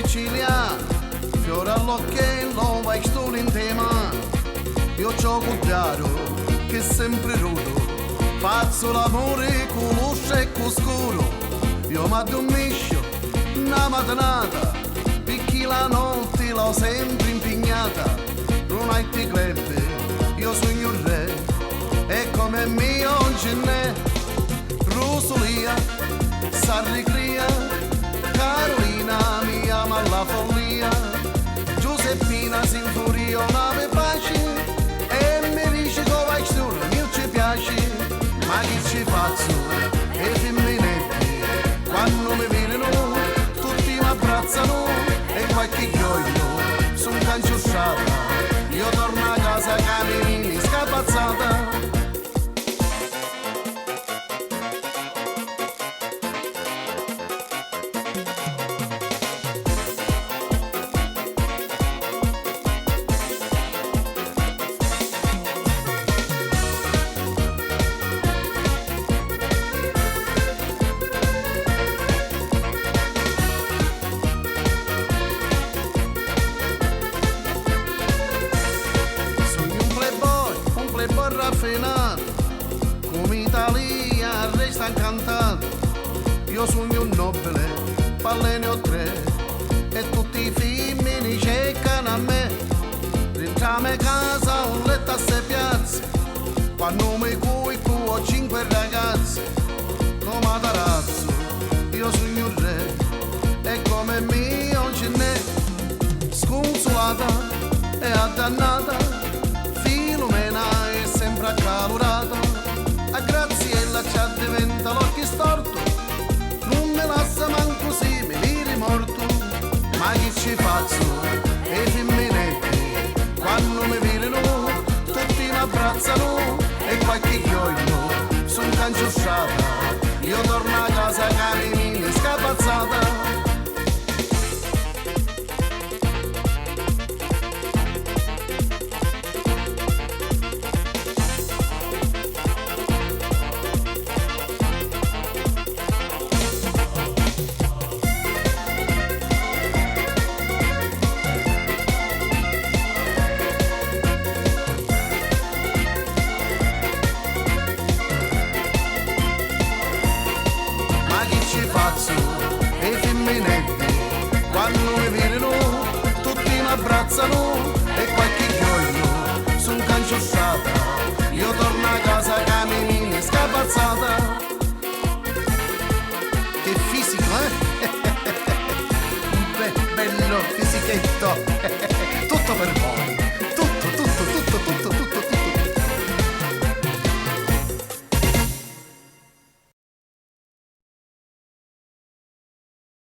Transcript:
siciliano, fiore all'occhiello, vai solo in tema. Io gioco chiaro, che sempre rudo, faccio l'amore con luce e con scuro. Io mi addormisco una mattinata, perché la notte l'ho sempre impegnata. Non hai ti club, io sogno il re, e come mio non ce n'è. Rosolia, s'arricria, Carolina mi ama alla follia, Giuseppina si infuria per pace e mi dice che vai solo, mi ci piace, ma che ci faccio? E femminetti, quando mi vedono, tutti mi abbracciano e qualche gioio, sono canciussata, io torno a casa cammini scapazzata. Raffinato, come Italia resta incantato. Io sogno un nobile, palle ne ho tre, e tutti i femmini cercano a me. Rientriamo a casa, un letto a sei piazze, quando mi cui ho 5 ragazze. Come tarazzo, io sogno un re, e come mio non ce n'è. Sconsolata e addannata, Filomena è sempre accalorata, a Graziella ci diventa l'occhio storto, non me lascia manco se mi viri morto. Ma che ci faccio? E i femminetti, quando mi vedono, tutti mi abbracciano e qualche gioio, sono canciussata, io torno a casa cammini scapazzata. E i femminetti, quando mi vedono, tutti mi abbracciano e qualche gioio, sono canciussata, io torno a casa cammini scapazzata. Che fisico, eh? Bello fisichetto, tutto per voi.